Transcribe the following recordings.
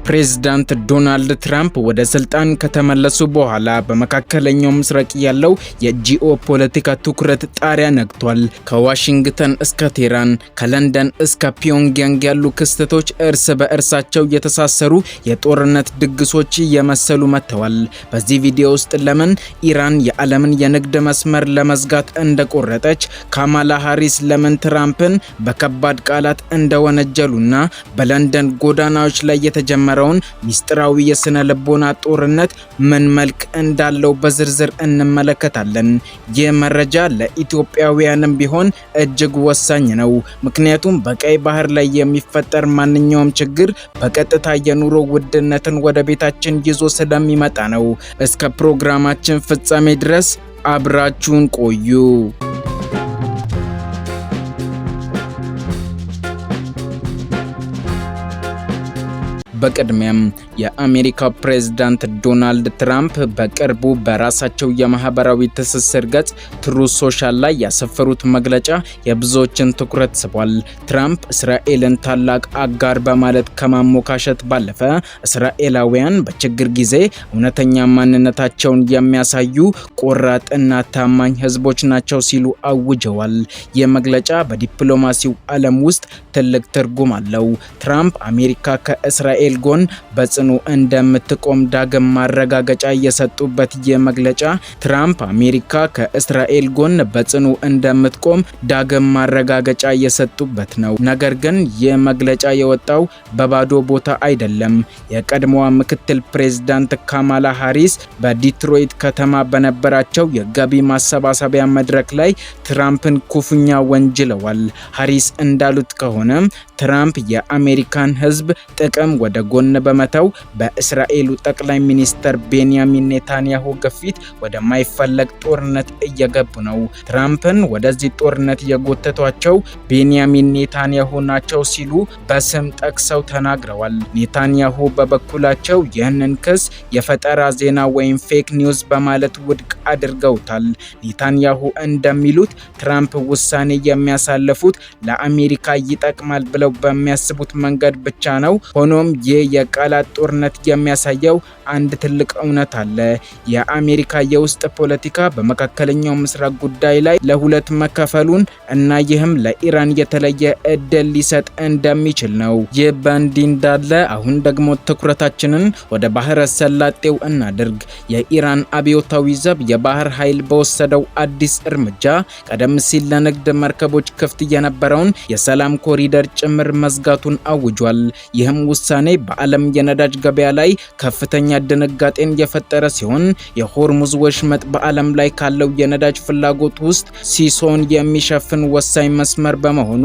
ፕሬዝዳንት ዶናልድ ትራምፕ ወደ ስልጣን ከተመለሱ በኋላ በመካከለኛው ምስራቅ ያለው የጂኦፖለቲካ ትኩረት ጣሪያ ነክቷል። ከዋሽንግተን እስከ ቴህራን፣ ከለንደን እስከ ፒዮንግያንግ ያሉ ክስተቶች እርስ በእርሳቸው የተሳሰሩ የጦርነት ድግሶች እየመሰሉ መጥተዋል። በዚህ ቪዲዮ ውስጥ ለምን ኢራን የዓለምን የንግድ መስመር ለመዝጋት እንደቆረጠች፣ ካማላ ሃሪስ ለምን ትራምፕን በከባድ ቃላት እንደወነጀሉና በለንደን ጎዳናዎች ላይ የተጀመረውን ሚስጥራዊ የስነ ልቦና ጦርነት ምን መልክ እንዳለው በዝርዝር እንመለከታለን። ይህ መረጃ ለኢትዮጵያውያንም ቢሆን እጅግ ወሳኝ ነው። ምክንያቱም በቀይ ባህር ላይ የሚፈጠር ማንኛውም ችግር በቀጥታ የኑሮ ውድነትን ወደ ቤታችን ይዞ ስለሚመጣ ነው። እስከ ፕሮግራማችን ፍጻሜ ድረስ አብራችሁን ቆዩ። በቅድሚያም የአሜሪካ ፕሬዝዳንት ዶናልድ ትራምፕ በቅርቡ በራሳቸው የማህበራዊ ትስስር ገጽ ትሩዝ ሶሻል ላይ ያሰፈሩት መግለጫ የብዙዎችን ትኩረት ስቧል። ትራምፕ እስራኤልን ታላቅ አጋር በማለት ከማሞካሸት ባለፈ እስራኤላውያን በችግር ጊዜ እውነተኛ ማንነታቸውን የሚያሳዩ ቆራጥና ታማኝ ህዝቦች ናቸው ሲሉ አውጀዋል። የመግለጫ በዲፕሎማሲው ዓለም ውስጥ ትልቅ ትርጉም አለው። ትራምፕ አሜሪካ ከእስራኤል ጎን በጽኑ እንደምትቆም ዳግም ማረጋገጫ የሰጡበት የመግለጫ ትራምፕ አሜሪካ ከእስራኤል ጎን በጽኑ እንደምትቆም ዳግም ማረጋገጫ የሰጡበት ነው። ነገር ግን የመግለጫ የወጣው በባዶ ቦታ አይደለም። የቀድሞዋ ምክትል ፕሬዝዳንት ካማላ ሃሪስ በዲትሮይት ከተማ በነበራቸው የገቢ ማሰባሰቢያ መድረክ ላይ ትራምፕን ኩፍኛ ወንጅለዋል። ሃሪስ እንዳሉት ከሆነ ትራምፕ የአሜሪካን ህዝብ ጥቅም ወደ ጎን በመተው በእስራኤሉ ጠቅላይ ሚኒስትር ቤንያሚን ኔታንያሁ ግፊት ወደማይፈለግ ጦርነት እየገቡ ነው። ትራምፕን ወደዚህ ጦርነት የጎተቷቸው ቤንያሚን ኔታንያሁ ናቸው ሲሉ በስም ጠቅሰው ተናግረዋል። ኔታንያሁ በበኩላቸው ይህንን ክስ የፈጠራ ዜና ወይም ፌክ ኒውስ በማለት ውድቅ አድርገውታል። ኔታንያሁ እንደሚሉት ትራምፕ ውሳኔ የሚያሳልፉት ለአሜሪካ ይጠቅማል ብለው በሚያስቡት መንገድ ብቻ ነው። ሆኖም ይህ የቃላት ጦርነት የሚያሳየው አንድ ትልቅ እውነት አለ። የአሜሪካ የውስጥ ፖለቲካ በመካከለኛው ምስራቅ ጉዳይ ላይ ለሁለት መከፈሉን እና ይህም ለኢራን የተለየ እድል ሊሰጥ እንደሚችል ነው። ይህ በእንዲህ እንዳለ አሁን ደግሞ ትኩረታችንን ወደ ባህረ ሰላጤው እናድርግ። የኢራን አብዮታዊ ዘብ የባህር ኃይል በወሰደው አዲስ እርምጃ ቀደም ሲል ለንግድ መርከቦች ክፍት የነበረውን የሰላም ኮሪደር ጭምር መዝጋቱን አውጇል። ይህም ውሳኔ በዓለም የነዳጅ ገበያ ላይ ከፍተኛ ድንጋጤን የፈጠረ ሲሆን የሆርሙዝ ወሽመጥ በዓለም ላይ ካለው የነዳጅ ፍላጎት ውስጥ ሲሶን የሚሸፍን ወሳኝ መስመር በመሆኑ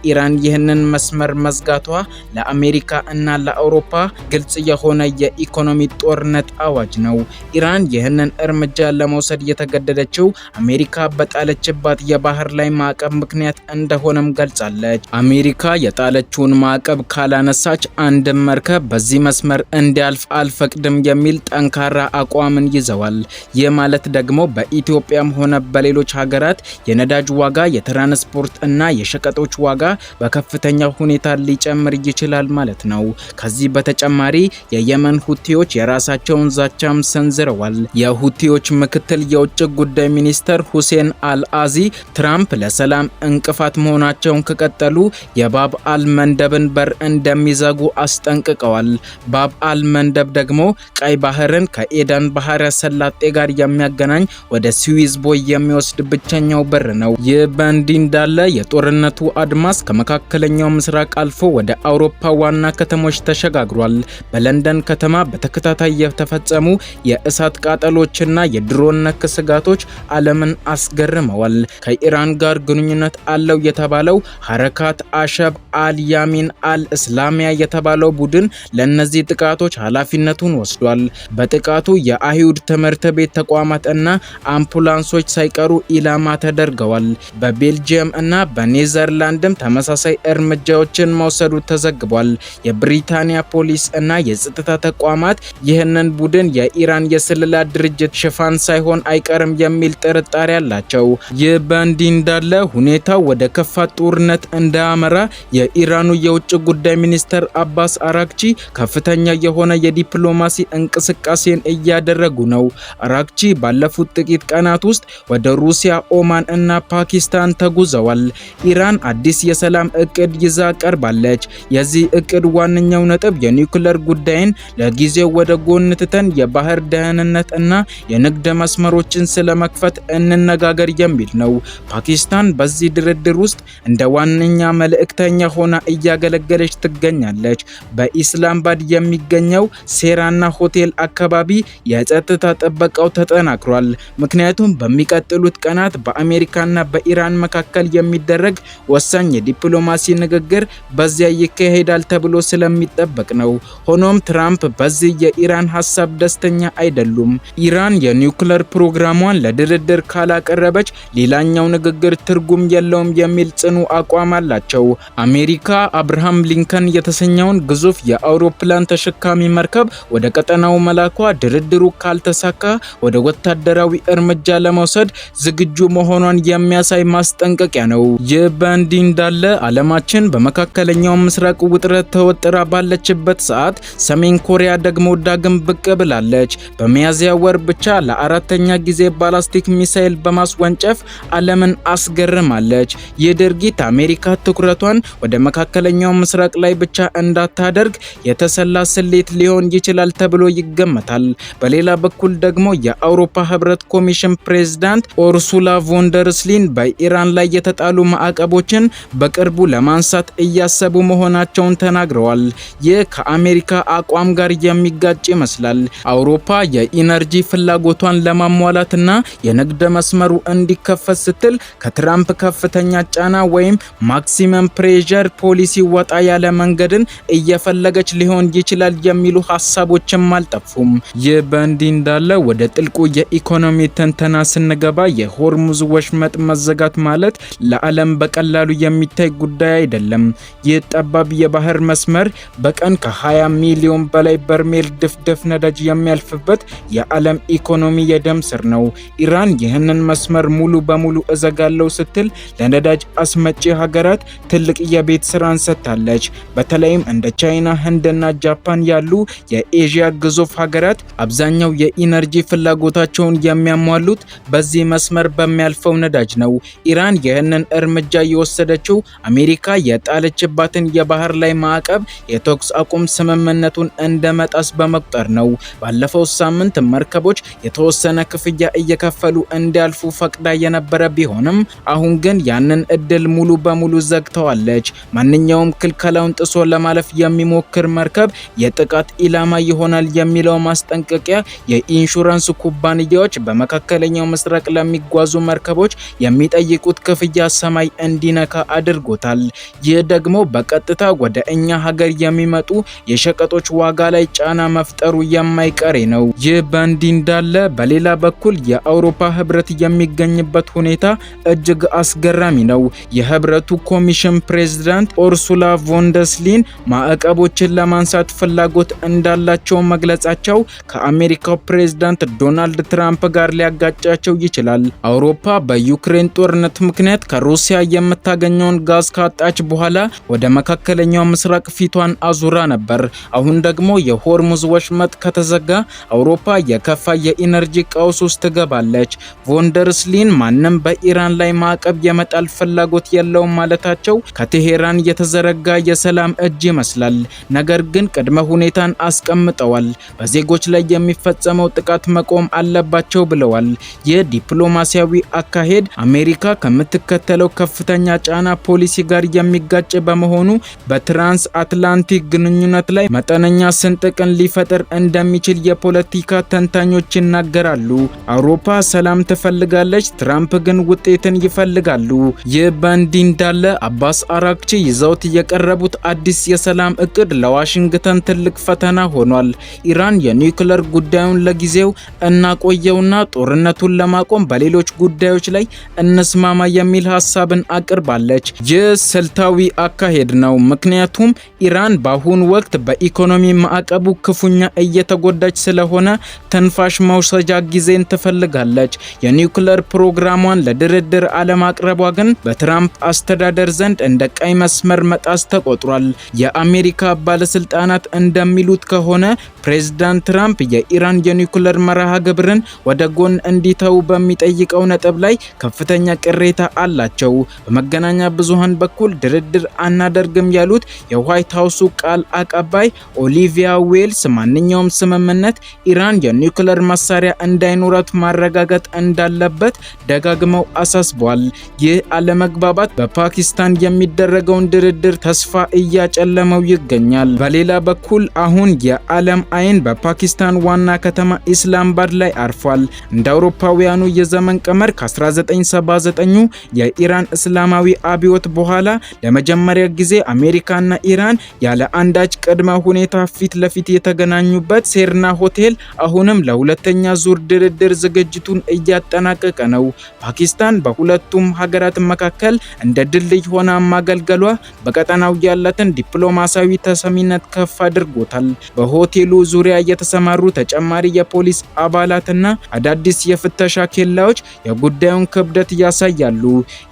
ኢራን ይህንን መስመር መዝጋቷ ለአሜሪካ እና ለአውሮፓ ግልጽ የሆነ የኢኮኖሚ ጦርነት አዋጅ ነው። ኢራን ይህንን እርምጃ ለመውሰድ የተገደደችው አሜሪካ በጣለችባት የባህር ላይ ማዕቀብ ምክንያት እንደሆነም ገልጻለች። አሜሪካ የጣለችውን ማዕቀብ ካላነሳች አንድም መርከብ በዚህ መስመር እንዲያልፍ አልፈቅድም የሚል ጠንካራ አቋምን ይዘዋል። ይህ ማለት ደግሞ በኢትዮጵያም ሆነ በሌሎች ሀገራት የነዳጅ ዋጋ፣ የትራንስፖርት እና የሸቀጦች ዋጋ በከፍተኛ ሁኔታ ሊጨምር ይችላል ማለት ነው። ከዚህ በተጨማሪ የየመን ሁቲዎች የራሳቸውን ዛቻም ሰንዝረዋል። የሁቲዎች ምክትል የውጭ ጉዳይ ሚኒስተር ሁሴን አልአዚ ትራምፕ ለሰላም እንቅፋት መሆናቸውን ከቀጠሉ የባብ አልመንደብን በር እንደሚዘጉ አስጠንቅቀዋል። ባብ አልመንደብ ደግሞ ቀይ ባህርን ከኤደን ባህረ ሰላጤ ጋር የሚያገናኝ ወደ ስዊዝ ቦይ የሚወስድ ብቸኛው በር ነው። ይህ በእንዲህ እንዳለ የጦርነቱ አድማስ ከመካከለኛው ምስራቅ አልፎ ወደ አውሮፓ ዋና ከተሞች ተሸጋግሯል። በለንደን ከተማ በተከታታይ የተፈጸሙ የእሳት ቃጠሎችና የድሮን ነክ ስጋቶች ዓለምን አስገርመዋል። ከኢራን ጋር ግንኙነት አለው የተባለው ሐረካት አሸብ አልያሚን አልእስላሚያ የተባለው ቡድን ለነዚህ ጥቃቶች ኃላፊነቱን ወስዷል። በጥቃቱ የአይሁድ ትምህርት ቤት ተቋማት እና አምቡላንሶች ሳይቀሩ ኢላማ ተደርገዋል። በቤልጂየም እና በኔዘርላንድም ተመሳሳይ እርምጃዎችን መውሰዱ ተዘግቧል። የብሪታንያ ፖሊስ እና የጸጥታ ተቋማት ይህንን ቡድን የኢራን የስለላ ድርጅት ሽፋን ሳይሆን አይቀርም የሚል ጥርጣሬ አላቸው። ይህ በእንዲህ እንዳለ ሁኔታው ወደ ከፋ ጦርነት እንዳያመራ የኢራኑ የውጭ ጉዳይ ሚኒስተር አባስ አራግቺ ከፍተኛ የሆነ የዲፕሎማሲ እንቅስቃሴን እያደረጉ ነው። አራግቺ ባለፉት ጥቂት ቀናት ውስጥ ወደ ሩሲያ፣ ኦማን እና ፓኪስታን ተጉዘዋል። ኢራን አዲስ የሰላም እቅድ ይዛ ቀርባለች። የዚህ እቅድ ዋነኛው ነጥብ የኒውክሌር ጉዳይን ለጊዜው ወደ ጎን ትተን የባህር ደህንነት እና የንግድ መስመሮችን ስለመክፈት እንነጋገር የሚል ነው። ፓኪስታን በዚህ ድርድር ውስጥ እንደ ዋነኛ መልእክተኛ ሆና እያገለገለች ትገኛለች። በኢስላማባድ የሚገኘው ሴራና ሆቴል አካባቢ የጸጥታ ጥበቃው ተጠናክሯል። ምክንያቱም በሚቀጥሉት ቀናት በአሜሪካና በኢራን መካከል የሚደረግ ወሳኝ የዲፕሎማሲ ንግግር በዚያ ይካሄዳል ተብሎ ስለሚጠበቅ ነው። ሆኖም ትራምፕ በዚህ የኢራን ሀሳብ ደስተኛ አይደሉም። ኢራን የኒውክሌር ፕሮግራሟን ለድርድር ካላቀረበች ሌላኛው ንግግር ትርጉም የለውም የሚል ጽኑ አቋም አላቸው። አሜሪካ አብርሃም ሊንከን የተሰኘውን ግዙፍ የአውሮፕላን ተሸካሚ መርከብ ወደ ቀጠናው መላኳ ድርድሩ ካልተሳካ ወደ ወታደራዊ እርምጃ ለመውሰድ ዝግጁ መሆኗን የሚያሳይ ማስጠንቀቂያ ነው። ይህ በእንዲህ እንዳለ ዓለማችን በመካከለኛው ምስራቅ ውጥረት ተወጥራ ባለችበት ሰዓት ሰሜን ኮሪያ ደግሞ ዳግም ብቅ ብላለች። በሚያዝያ ወር ብቻ ለአራተኛ ጊዜ ባላስቲክ ሚሳኤል በማስወንጨፍ ዓለምን አስገርማለች። ይህ ድርጊት አሜሪካ ትኩረቷን ወደ መካከለኛው ምስራቅ ላይ ብቻ እንዳታደርግ የተሰላ ስሌት ሊሆን ይችላል ተብሎ ይገመታል። በሌላ በኩል ደግሞ የአውሮፓ ህብረት ኮሚሽን ፕሬዝዳንት ኡርሱላ ቮንደርስሊን በኢራን ላይ የተጣሉ ማዕቀቦችን በቅርቡ ለማንሳት እያሰቡ መሆናቸውን ተናግረዋል። ይህ ከአሜሪካ አቋም ጋር የሚጋጭ ይመስላል። አውሮፓ የኢነርጂ ፍላጎቷን ለማሟላትና የንግድ መስመሩ እንዲከፈት ስትል ከትራምፕ ከፍተኛ ጫና ወይም ማክሲመም ፕሬዠር ፖሊሲ ወጣ ያለ መንገድን እየፈለገች ሊሆን ይችላል የሚሉ ሀሳቦችም አልጠፉም። ይህ በእንዲህ እንዳለ ወደ ጥልቁ የኢኮኖሚ ትንተና ስንገባ የሆርሙዝ ወሽመጥ መዘጋት ማለት ለዓለም በቀላሉ የሚታይ ጉዳይ አይደለም። ይህ ጠባብ የባህር መስመር በቀን ከ20 ሚሊዮን በላይ በርሜል ድፍድፍ ነዳጅ የሚያልፍበት የዓለም ኢኮኖሚ የደም ስር ነው። ኢራን ይህንን መስመር ሙሉ በሙሉ እዘጋለው ስትል ለነዳጅ አስመጪ ሀገራት ትልቅ የቤት ስራን ሰጥታለች። በተለይም እንደ ቻይና፣ ህንድና ጃፓን ያሉ የኤዥያ ግዙፍ ሀገራት አብዛኛው የኢነርጂ ፍላጎታቸውን የሚያሟሉት በዚህ መስመር በሚያልፈው ነዳጅ ነው። ኢራን ይህንን እርምጃ የወሰደችው አሜሪካ የጣለችባትን የባህር ላይ ማዕቀብ የተኩስ አቁም ስምምነቱን እንደ መጣስ በመቁጠር ነው። ባለፈው ሳምንት መርከቦች የተወሰነ ክፍያ እየከፈሉ እንዲያልፉ ፈቅዳ የነበረ ቢሆንም አሁን ግን ያንን እድል ሙሉ በሙሉ ዘግተዋለች። ማንኛውም ክልከላውን ጥሶ ለማለፍ የሚሞክር መርከብ የጥቃት ኢላማ ይሆናል የሚለው ማስጠንቀቂያ የኢንሹራንስ ኩባንያዎች በመካከለኛው ምስራቅ ለሚጓዙ መርከቦች የሚጠይቁት ክፍያ ሰማይ እንዲነካ አድርጎታል። ይህ ደግሞ በቀጥታ ወደ እኛ ሀገር የሚመጡ የሸቀጦች ዋጋ ላይ ጫና መፍጠሩ የማይቀሬ ነው። ይህ በእንዲህ እንዳለ በሌላ በኩል የአውሮፓ ህብረት የሚገኝበት ሁኔታ እጅግ አስገራሚ ነው። የህብረቱ ኮሚሽን ፕሬዝዳንት ኡርሱላ ቮንደርስሊን ማዕቀቦችን ለማንሳት ፍላጎት እንዳላቸው መግለጻቸው ከአሜሪካው ፕሬዝዳንት ዶናልድ ትራምፕ ጋር ሊያጋጫቸው ይችላል። አውሮፓ በዩክሬን ጦርነት ምክንያት ከሩሲያ የምታገኘውን ጋዝ ካጣች በኋላ ወደ መካከለኛው ምስራቅ ፊቷን አዙራ ነበር። አሁን ደግሞ የሆርሙዝ ወሽመጥ ከተዘጋ አውሮፓ የከፋ የኢነርጂ ቀውስ ውስጥ ትገባለች። ቮንደርስሊን ማንም በኢራን ላይ ማዕቀብ የመጣል ፍላጎት የለውም ማለታቸው ከቴሄራን የተዘረጋ የሰላም እጅ ይመስላል። ነገር ግን ቅድመ ሁኔታን አስቀምጠዋል። በዜጎች ላይ የሚፈጸመው ጥቃት መቆም አለባቸው ብለዋል። ይህ ዲፕሎማሲያዊ አካሄድ አሜሪካ ከምትከተለው ከፍተኛ ጫና ፖሊሲ ጋር የሚጋጭ በመሆኑ በትራንስ አትላንቲክ ግንኙነት ላይ መጠነኛ ስንጥቅን ሊፈጥር እንደሚችል የፖለቲካ ተንታኞች ይናገራሉ። አውሮፓ ሰላም ትፈልጋለች፣ ትራምፕ ግን ውጤትን ይፈልጋሉ። ይህ በእንዲህ እንዳለ አባስ አራግቺ ይዘውት የቀረቡት አዲስ የሰላም እቅድ ለዋሽንግተን ትልቅ ፈተና ሆኗል። ኢራን የኒውክሌር ጉዳዩን ለጊዜው እናቆየውና ጦርነቱን ለማቆም በሌሎች ጉዳዮች ላይ እንስማማ የሚል ሀሳብን አቅርባለች። ይህ ስልታዊ አካሄድ ነው፣ ምክንያቱም ኢራን በአሁኑ ወቅት በኢኮኖሚ ማዕቀቡ ክፉኛ እየተጎዳች ስለሆነ ትንፋሽ መውሰጃ ጊዜን ትፈልጋለች። የኒውክሌር ፕሮግራሟን ለድርድር አለማቅረቧ ግን በትራምፕ አስተዳደር ዘንድ እንደ ቀይ መስመር መጣስ ተቆጥሯል። የአሜሪካ ባለስልጣናት እንደሚሉት ከሆነ ፕሬዝዳንት ትራምፕ የኢራን የኒውክሌር መርሃ ግብርን ወደ ጎን እንዲተው በሚጠይቀው ነጥብ ላይ ከፍተኛ ቅሬታ አላቸው። በመገናኛ ብዙሃን በኩል ድርድር አናደርግም ያሉት የዋይት ሃውሱ ቃል አቀባይ ኦሊቪያ ዌልስ ማንኛውም ስምምነት ኢራን የኒውክሌር መሳሪያ እንዳይኖራት ማረጋገጥ እንዳለበት ደጋግመው አሳስበዋል። ይህ አለመግባባት በፓኪስታን የሚደረገውን ድርድር ተስፋ እያጨለመው ይገኛል። በሌላ በኩል አሁን የዓለም አይን በፓኪስታን ዋና ከተማ ኢስላማባድ ላይ አርፏል። እንደ አውሮፓውያኑ የዘመን ቀመር ከ1979 የኢራን እስላማዊ አብዮት በኋላ ለመጀመሪያ ጊዜ አሜሪካና ኢራን ያለ አንዳች ቅድመ ሁኔታ ፊት ለፊት የተገናኙበት ሴርና ሆቴል አሁንም ለሁለተኛ ዙር ድርድር ዝግጅቱን እያጠናቀቀ ነው። ፓኪስታን በሁለቱም ሀገራት መካከል እንደ ድልድይ ሆና ማገልገሏ በቀጠናው ያላትን ዲፕሎማሲያዊ ተሰሚነት ከፍ አድርጎታል። በሆቴሉ ዙሪያ የተሰማሩ ተጨማሪ የፖሊስ አባላትና አዳዲስ የፍተሻ ኬላዎች የጉዳዩን ክብደት ያሳያሉ።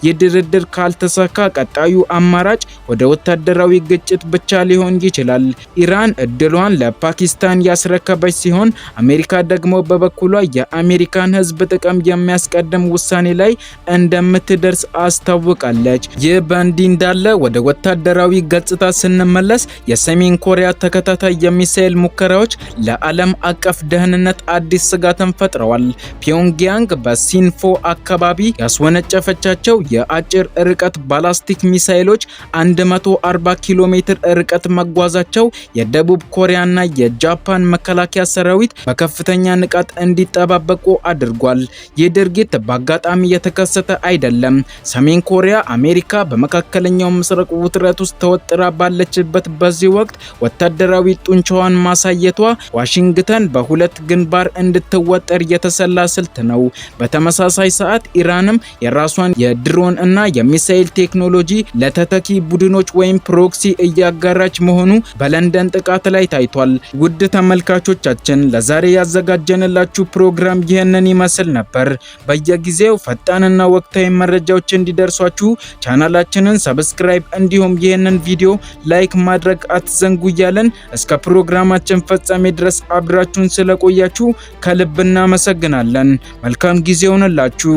ይህ ድርድር ካልተሳካ ቀጣዩ አማራጭ ወደ ወታደራዊ ግጭት ብቻ ሊሆን ይችላል። ኢራን እድሏን ለፓኪስታን ያስረከበች ሲሆን አሜሪካ ደግሞ በበኩሏ የአሜሪካን ሕዝብ ጥቅም የሚያስቀድም ውሳኔ ላይ እንደምትደርስ አስታውቃለች። ይህ በእንዲህ እንዳለ ወደ ወታደራዊ ገጽታ ስንመለስ የሰሜን ኮሪያ ተከታታይ የሚሳኤል ሙከራዎች ለዓለም አቀፍ ደህንነት አዲስ ስጋትን ፈጥረዋል። ፒዮንግያንግ በሲንፎ አካባቢ ያስወነጨፈቻቸው የአጭር ርቀት ባላስቲክ ሚሳኤሎች 140 ኪሎ ሜትር ርቀት መጓዛቸው የደቡብ ኮሪያና የጃፓን መከላከያ ሰራዊት በከፍተኛ ንቃት እንዲጠባበቁ አድርጓል። ይህ ድርጊት በአጋጣሚ የተከሰተ አይደለም። ሰሜን ኮሪያ አሜሪካ በመካከለኛው ምስራቅ ውጥረት ውስጥ ተወጥራ ባለችበት በዚህ ወቅት ወታደራዊ ጡንቻዋን ማሳየቷ ዋሽንግተን በሁለት ግንባር እንድትወጠር የተሰላ ስልት ነው። በተመሳሳይ ሰዓት ኢራንም የራሷን የድሮን እና የሚሳኤል ቴክኖሎጂ ለተተኪ ቡድኖች ወይም ፕሮክሲ እያጋራች መሆኑ በለንደን ጥቃት ላይ ታይቷል። ውድ ተመልካቾቻችን ለዛሬ ያዘጋጀንላችሁ ፕሮግራም ይህንን ይመስል ነበር። በየጊዜው ፈጣንና ወቅታዊ መረጃዎች እንዲደርሷችሁ ቻናላችንን ሰብስክራይብ እንዲሁም ይህንን ቪዲዮ ላይክ ማድረግ አትዘንጉ እያለን እስከ ፕሮግራማችን ፍጻሜ ድረስ አብራችሁን ስለቆያችሁ ከልብ እናመሰግናለን። መልካም ጊዜ ይሁንላችሁ።